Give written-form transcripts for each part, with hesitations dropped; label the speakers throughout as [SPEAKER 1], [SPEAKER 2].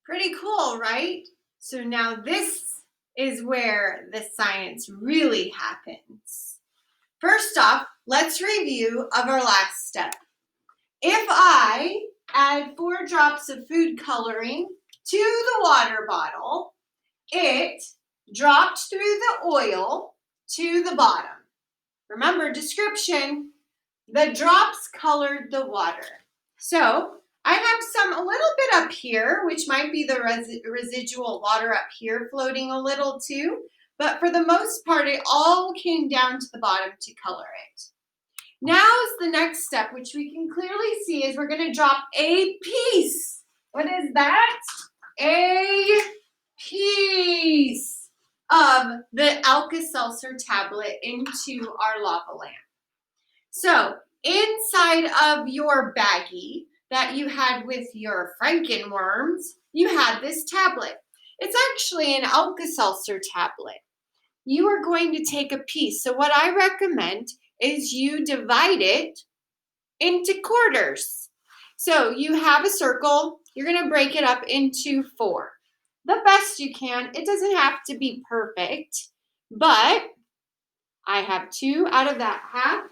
[SPEAKER 1] Pretty cool, right? So now this is where the science really happens. First off, let's review of our last step. If I add 4 drops of food coloring to the water bottle, it dropped through the oil to the bottom. Remember, description, the drops colored the water. So I have some a little bit up here, which might be the residual water up here floating a little too. But for the most part, it all came down to the bottom to color it. Now is the next step, which we can clearly see is we're going to drop a piece. What is that? A piece of the Alka-Seltzer tablet into our lava lamp. So inside of your baggie that you had with your Frankenworms, you had this tablet. It's actually an Alka-Seltzer tablet. You are going to take a piece. So what I recommend is you divide it into quarters. So you have a circle, you're going to break it up into 4. The best you can. It doesn't have to be perfect, but I have 2 out of that half.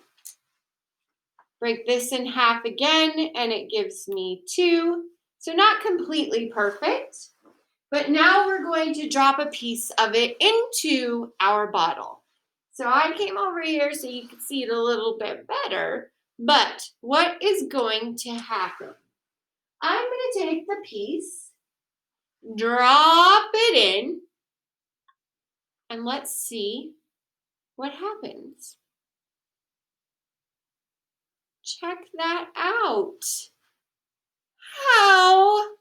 [SPEAKER 1] Break this in half again, and it gives me 2. So not completely perfect, but now we're going to drop a piece of it into our bottle. So I came over here so you could see it a little bit better, but what is going to happen? I'm going to take the piece, drop it in, and let's see what happens. Check that out. How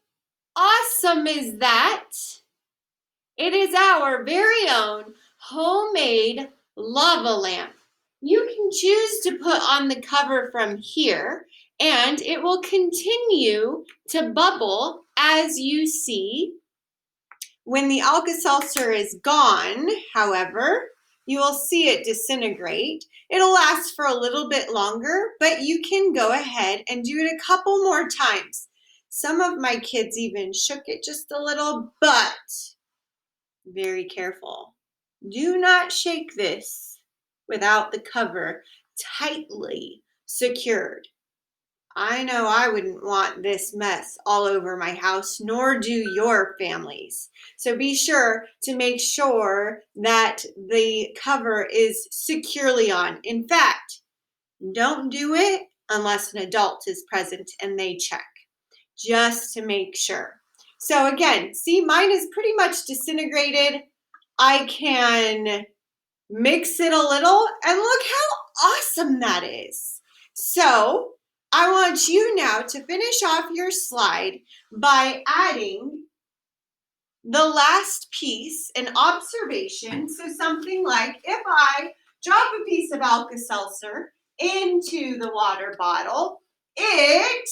[SPEAKER 1] awesome is that? It is our very own homemade lava lamp. You can choose to put on the cover from here, and it will continue to bubble as you see. When the Alka-Seltzer is gone, however, you will see it disintegrate. It'll last for a little bit longer, but you can go ahead and do it a couple more times. Some of my kids even shook it just a little, but very careful. Do not shake this without the cover tightly secured. I know I wouldn't want this mess all over my house, nor do your families. So be sure to make sure that the cover is securely on. In fact, don't do it unless an adult is present and they check, just to make sure. So again, see, mine is pretty much disintegrated. I can mix it a little, and look how awesome that is. So I want you now to finish off your slide by adding the last piece, an observation. So something like, if I drop a piece of Alka-Seltzer into the water bottle, it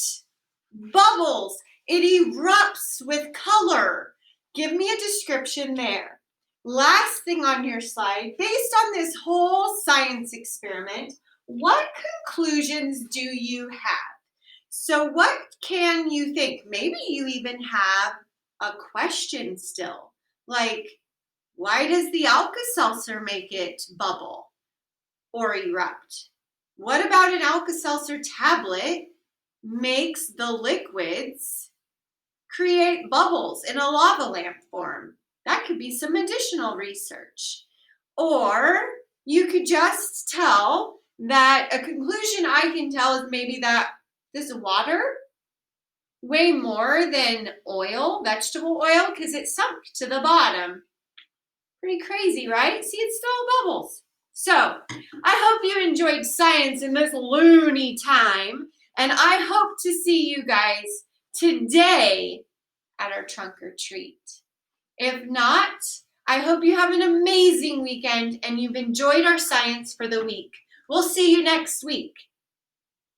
[SPEAKER 1] bubbles, it erupts with color. Give me a description there. Last thing on your slide, based on this whole science experiment, what conclusions do you have? So what can you think? Maybe you even have a question still, like, why does the Alka-Seltzer make it bubble or erupt? What about an Alka-Seltzer tablet makes the liquids create bubbles in a lava lamp form? That could be some additional research. Or you could just tell that a conclusion I can tell is maybe that this water way more than oil, vegetable oil, because it sunk to the bottom. Pretty crazy, right? See, it still bubbles. So I hope you enjoyed science in this loony time, and I hope to see you guys today at our trunk or treat. If not, I hope you have an amazing weekend and you've enjoyed our science for the week. We'll see you next week.